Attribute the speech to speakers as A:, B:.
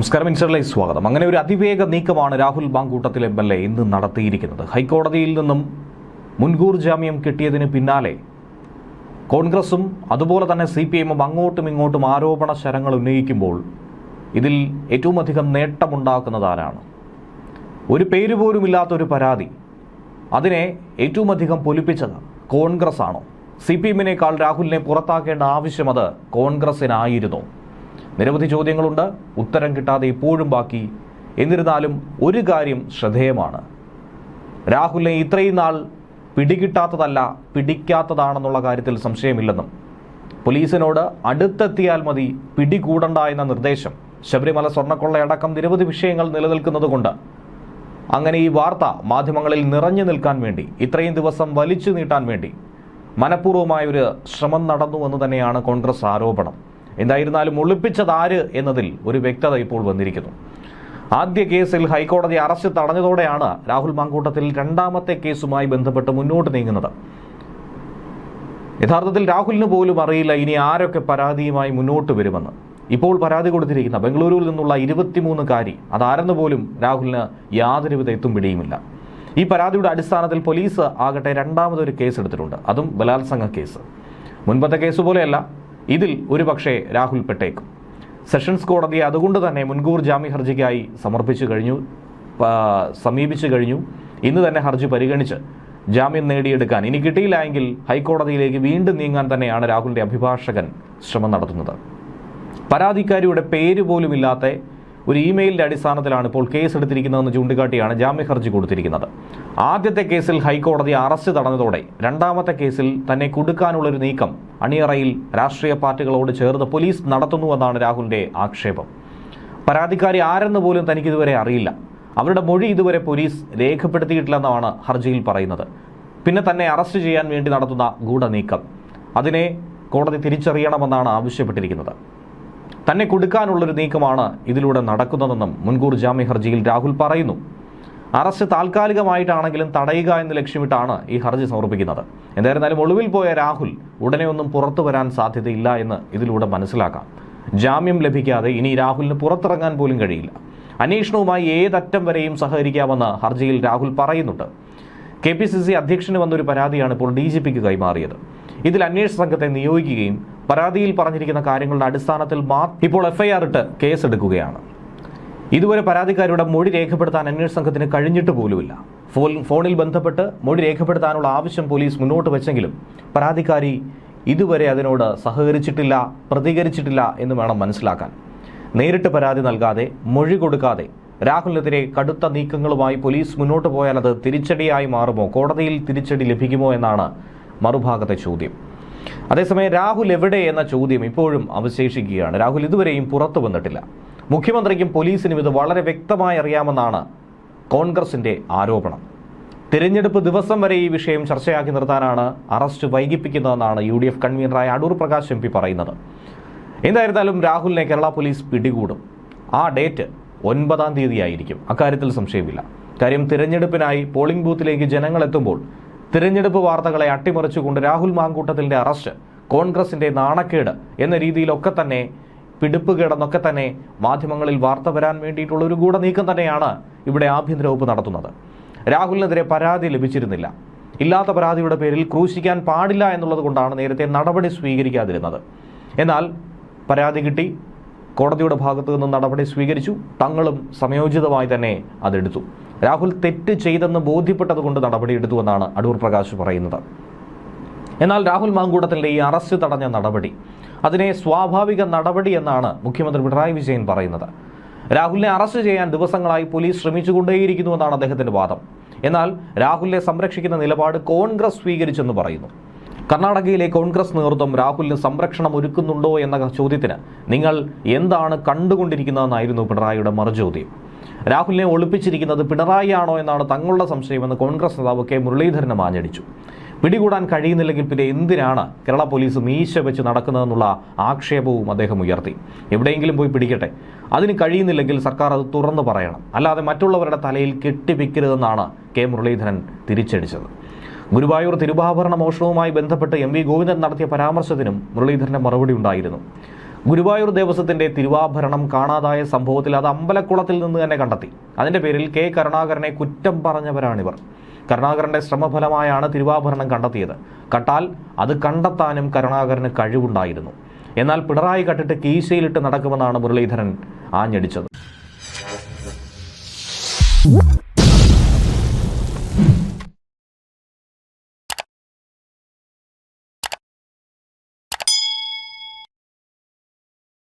A: നമസ്കാരം, ഇൻസൈഡിലേക്ക് സ്വാഗതം. അങ്ങനെ ഒരു അതിവേഗ നീക്കമാണ് രാഹുൽ മാങ്കൂട്ടത്തിൽ MLA ഇന്ന് നടത്തിയിരിക്കുന്നത്. ഹൈക്കോടതിയിൽ നിന്നും മുൻകൂർ ജാമ്യം കിട്ടിയതിന് പിന്നാലെ കോൺഗ്രസും അതുപോലെ തന്നെ CPIM അങ്ങോട്ടും ഇങ്ങോട്ടും ആരോപണ ശരങ്ങൾ ഉന്നയിക്കുമ്പോൾ ഇതിൽ ഏറ്റവും അധികം നേട്ടമുണ്ടാക്കുന്നത് ആരാണ്? ഒരു പേര് പോലുമില്ലാത്തൊരു പരാതി, അതിനെ ഏറ്റവും അധികം പൊലിപ്പിച്ചത് കോൺഗ്രസ് ആണോ? CPIM-നേക്കാൾ രാഹുലിനെ പുറത്താക്കേണ്ട ആവശ്യം അത് കോൺഗ്രസിനായിരുന്നു? നിരവധി ചോദ്യങ്ങളുണ്ട്, ഉത്തരം കിട്ടാതെ ഇപ്പോഴും ബാക്കി. എന്നിരുന്നാലും ഒരു കാര്യം ശ്രദ്ധേയമാണ്, രാഹുലിനെ ഇത്രയും നാൾ പിടികിട്ടാത്തതല്ല പിടിക്കാത്തതാണെന്നുള്ള കാര്യത്തിൽ സംശയമില്ലെന്നും പോലീസിനോട് അടുത്തെത്തിയാൽ മതി പിടികൂടണ്ട എന്ന നിർദ്ദേശം, ശബരിമല സ്വർണ്ണക്കൊള്ളയടക്കം നിരവധി വിഷയങ്ങൾ നിലനിൽക്കുന്നതുകൊണ്ട് അങ്ങനെ ഈ വാർത്ത മാധ്യമങ്ങളിൽ നിറഞ്ഞു നിൽക്കാൻ വേണ്ടി, ഇത്രയും ദിവസം വലിച്ചു നീട്ടാൻ വേണ്ടി മനഃപൂർവ്വമായൊരു ശ്രമം നടന്നുവെന്ന് തന്നെയാണ് കോൺഗ്രസ് ആരോപണം. എന്തായിരുന്നാലും ഒളിപ്പിച്ചത് ആര് എന്നതിൽ ഒരു വ്യക്തത ഇപ്പോൾ വന്നിരിക്കുന്നു. ആദ്യ കേസിൽ ഹൈക്കോടതി അറസ്റ്റ് തടഞ്ഞതോടെയാണ് രാഹുൽ മാങ്കൂട്ടത്തിൽ രണ്ടാമത്തെ കേസുമായി ബന്ധപ്പെട്ട് മുന്നോട്ട് നീങ്ങുന്നത്. യഥാർത്ഥത്തിൽ രാഹുലിന് പോലും അറിയില്ല ഇനി ആരൊക്കെ പരാതിയുമായി മുന്നോട്ട് വരുമെന്ന്. ഇപ്പോൾ പരാതി കൊടുത്തിരിക്കുന്ന ബംഗളൂരുവിൽ നിന്നുള്ള 23-കാരി അതാരെന്ന് പോലും രാഹുലിന് യാതൊരുവിധ എത്തും പിടിയുമില്ല. ഈ പരാതിയുടെ അടിസ്ഥാനത്തിൽ പോലീസ് ആകട്ടെ രണ്ടാമതൊരു കേസ് എടുത്തിട്ടുണ്ട്, അതും ബലാത്സംഗ കേസ്. മുൻപത്തെ കേസ് പോലെയല്ല, ഇതിൽ ഒരു പക്ഷേ രാഹുൽ പെട്ടേക്കും. സെഷൻസ് കോടതിയെ അതുകൊണ്ട് തന്നെ മുൻകൂർ ജാമ്യ ഹർജിക്കായി സമീപിച്ചു കഴിഞ്ഞു. ഇന്ന് തന്നെ ഹർജി പരിഗണിച്ച് ജാമ്യം നേടിയെടുക്കാൻ, ഇനി കിട്ടിയില്ല എങ്കിൽ ഹൈക്കോടതിയിലേക്ക് വീണ്ടും നീങ്ങാൻ തന്നെയാണ് രാഹുലിന്റെ അഭിഭാഷകൻ ശ്രമം നടത്തുന്നത്. പരാതിക്കാരിയുടെ പേര് പോലുമില്ലാത്ത ഒരു ഇമെയിലിന്റെ അടിസ്ഥാനത്തിലാണ് ഇപ്പോൾ കേസ് എടുത്തിരിക്കുന്നതെന്ന് ചൂണ്ടിക്കാട്ടിയാണ് ജാമ്യ ഹർജി കൊടുത്തിരിക്കുന്നത്. ആദ്യത്തെ കേസിൽ ഹൈക്കോടതി അറസ്റ്റ് തടഞ്ഞതോടെ രണ്ടാമത്തെ കേസിൽ തന്നെ കുടുക്കാനുള്ളൊരു നീക്കം അണിയറയിൽ രാഷ്ട്രീയ പാർട്ടികളോട് ചേർന്ന് പോലീസ് നടത്തുന്നുവെന്നാണ് രാഹുലിന്റെ ആക്ഷേപം. പരാതിക്കാരി ആരെന്ന് പോലും തനിക്കിതുവരെ അറിയില്ല, അവരുടെ മൊഴി ഇതുവരെ പോലീസ് രേഖപ്പെടുത്തിയിട്ടില്ലെന്നാണ് ഹർജിയിൽ പറയുന്നത്. പിന്നെ തന്നെ അറസ്റ്റ് ചെയ്യാൻ വേണ്ടി നടത്തുന്ന ഗൂഢനീക്കം, അതിനെ കോടതി തിരിച്ചറിയണമെന്നാണ് ആവശ്യപ്പെട്ടിരിക്കുന്നത്. തന്നെ കൊടുക്കാനുള്ളൊരു നീക്കമാണ് ഇതിലൂടെ നടക്കുന്നതെന്നും മുൻകൂർ ജാമ്യ ഹർജിയിൽ രാഹുൽ പറയുന്നു. അറസ്റ്റ് താൽക്കാലികമായിട്ടാണെങ്കിലും തടയുക എന്ന് ലക്ഷ്യമിട്ടാണ് ഈ ഹർജി സമർപ്പിക്കുന്നത്. എന്തായിരുന്നാലും ഒളിവിൽ പോയ രാഹുൽ ഉടനെ ഒന്നും പുറത്തു വരാൻ സാധ്യതയില്ല എന്ന് ഇതിലൂടെ മനസ്സിലാക്കാം. ജാമ്യം ലഭിക്കാതെ ഇനി രാഹുലിന് പുറത്തിറങ്ങാൻ പോലും കഴിയില്ല. അന്വേഷണവുമായി ഏതറ്റം വരെയും സഹകരിക്കാമെന്ന് ഹർജിയിൽ രാഹുൽ പറയുന്നുണ്ട്. KPCC അധ്യക്ഷന് വന്നൊരു പരാതിയാണ് ഇപ്പോൾ DGPക്ക് കൈമാറിയത്. ഇതിൽ അന്വേഷണ സംഘത്തെ നിയോഗിക്കുകയും പരാതിയിൽ പറഞ്ഞിരിക്കുന്ന കാര്യങ്ങളുടെ അടിസ്ഥാനത്തിൽ ഇപ്പോൾ FIR ഇട്ട് കേസെടുക്കുകയാണ്. ഇതുവരെ പരാതിക്കാരുടെ മൊഴി രേഖപ്പെടുത്താൻ അന്വേഷണ സംഘത്തിന് കഴിഞ്ഞിട്ട് പോലുമില്ല. ഫോണിൽ ബന്ധപ്പെട്ട് മൊഴി രേഖപ്പെടുത്താനുള്ള ആവശ്യം പോലീസ് മുന്നോട്ട് വെച്ചെങ്കിലും പരാതിക്കാരി ഇതുവരെ അതിനോട് സഹകരിച്ചിട്ടില്ല, പ്രതികരിച്ചിട്ടില്ല എന്ന് വേണം മനസ്സിലാക്കാൻ. നേരിട്ട് പരാതി നൽകാതെ, മൊഴി കൊടുക്കാതെ രാഹുലിനെതിരെ കടുത്ത നീക്കങ്ങളുമായി പോലീസ് മുന്നോട്ട് പോയാൽ അത് തിരിച്ചടിയായി മാറുമോ, കോടതിയിൽ തിരിച്ചടി ലഭിക്കുമോ എന്നാണ് മറുഭാഗത്തെ ചോദ്യം. അതേസമയം രാഹുൽ എവിടെ എന്ന ചോദ്യം ഇപ്പോഴും അവശേഷിക്കുകയാണ്. രാഹുൽ ഇതുവരെയും പുറത്തു വന്നിട്ടില്ല. മുഖ്യമന്ത്രിക്കും പോലീസിനും ഇത് വളരെ വ്യക്തമായി അറിയാമെന്നാണ് കോൺഗ്രസിന്റെ ആരോപണം. തിരഞ്ഞെടുപ്പ് ദിവസം വരെ ഈ വിഷയം ചർച്ചയാക്കി നിർത്താനാണ് അറസ്റ്റ് വൈകിപ്പിക്കുന്നതെന്നാണ് UDF കൺവീനറായ അടൂർ പ്രകാശ് MP പറയുന്നത്. എന്തായിരുന്നാലും രാഹുലിനെ കേരള പോലീസ് പിടികൂടും. ആ ഡേറ്റ് 9-ാം തീയതി ആയിരിക്കും, അക്കാര്യത്തിൽ സംശയമില്ല. കാര്യം തിരഞ്ഞെടുപ്പിനായി പോളിംഗ് ബൂത്തിലേക്ക് ജനങ്ങൾ എത്തുമ്പോൾ തിരഞ്ഞെടുപ്പ് വാർത്തകളെ അട്ടിമറിച്ചുകൊണ്ട് രാഹുൽ മാങ്കൂട്ടത്തിന്റെ അറസ്റ്റ് കോൺഗ്രസിന്റെ നാണക്കേട് എന്ന രീതിയിലൊക്കെ തന്നെ, പിടിപ്പുകേടെന്നൊക്കെ തന്നെ മാധ്യമങ്ങളിൽ വാർത്ത വരാൻ വേണ്ടിയിട്ടുള്ള ഒരു ഗൂഢനീക്കം തന്നെയാണ് ഇവിടെ ആഭ്യന്തര വകുപ്പ് നടത്തുന്നത്. രാഹുലിനെതിരെ പരാതി ലഭിച്ചിരുന്നില്ല. ഇല്ലാത്ത പരാതിയുടെ പേരിൽ ക്രൂശിക്കാൻ പാടില്ല എന്നുള്ളത് കൊണ്ടാണ് നേരത്തെ നടപടി സ്വീകരിക്കാതിരുന്നത്. എന്നാൽ പരാതി കിട്ടി, കോടതിയുടെ ഭാഗത്തു നിന്ന് നടപടി സ്വീകരിച്ചു, തങ്ങളും സമയോചിതമായി തന്നെ അതെടുത്തു. രാഹുൽ തെറ്റ് ചെയ്തെന്ന് ബോധ്യപ്പെട്ടത് കൊണ്ട് നടപടിയെടുത്തുവെന്നാണ് അടൂർ പ്രകാശ് പറയുന്നത്. എന്നാൽ രാഹുൽ മാങ്കൂട്ടത്തിന്റെ ഈ അറസ്റ്റ് തടഞ്ഞ നടപടി, അതിനെ സ്വാഭാവിക നടപടി എന്നാണ് മുഖ്യമന്ത്രി പിണറായി വിജയൻ പറയുന്നത്. രാഹുലിനെ അറസ്റ്റ് ചെയ്യാൻ ദിവസങ്ങളായി പോലീസ് ശ്രമിച്ചുകൊണ്ടേയിരിക്കുന്നുവെന്നാണ് അദ്ദേഹത്തിന്റെ വാദം. എന്നാൽ രാഹുലിനെ സംരക്ഷിക്കുന്ന നിലപാട് കോൺഗ്രസ് സ്വീകരിച്ചെന്ന് പറയുന്നു. കർണാടകയിലെ കോൺഗ്രസ് നേതൃത്വം രാഹുലിന് സംരക്ഷണം ഒരുക്കുന്നുണ്ടോ എന്ന ചോദ്യത്തിന് നിങ്ങൾ എന്താണ് കണ്ടുകൊണ്ടിരിക്കുന്നതെന്നായിരുന്നു പിണറായിയുടെ മറുചോദ്യം. രാഹുലിനെ ഒളിപ്പിച്ചിരിക്കുന്നത് പിണറായിയാണോ എന്നാണ് തങ്ങളുടെ സംശയമെന്ന് കോൺഗ്രസ് നേതാവ് K. മുരളീധരൻ ആഞ്ഞടിച്ചു. പിടികൂടാൻ കഴിയുന്നില്ലെങ്കിൽ പിന്നെ എന്തിനാണ് കേരള പോലീസ് മീശ വെച്ച് നടക്കുന്നതെന്നുള്ള ആക്ഷേപവും അദ്ദേഹം ഉയർത്തി. എവിടെയെങ്കിലും പോയി പിടിക്കട്ടെ, അതിന് കഴിയുന്നില്ലെങ്കിൽ സർക്കാർ അത് തുറന്നു പറയണം, അല്ലാതെ മറ്റുള്ളവരുടെ തലയിൽ കെട്ടിവെക്കരുതെന്നാണ് K. മുരളീധരൻ തിരിച്ചടിച്ചത്. ഗുരുവായൂർ തിരുവാഭരണ മോഷണവുമായി ബന്ധപ്പെട്ട് MV ഗോവിന്ദൻ നടത്തിയ പരാമർശത്തിനും മുരളീധരന്റെ മറുപടി ഉണ്ടായിരുന്നു. ഗുരുവായൂർ ദേവസ്വത്തിന്റെ തിരുവാഭരണം കാണാതായ സംഭവത്തിൽ അത് അമ്പലക്കുളത്തിൽ നിന്ന് തന്നെ കണ്ടെത്തി. അതിന്റെ പേരിൽ കെ കരുണാകരനെ കുറ്റം പറഞ്ഞവരാണിവർ. കരുണാകരന്റെ ശ്രമഫലമായാണ് തിരുവാഭരണം കണ്ടെത്തിയത്. കണ്ടാൽ അത് കണ്ടെത്താനും കരുണാകരന് കഴിവുണ്ടായിരുന്നു. എന്നാൽ പിണറായി കണ്ടിട്ട് കീശയിലിട്ട് നടക്കുമെന്നാണ് മുരളീധരൻ ആഞ്ഞടിച്ചത്.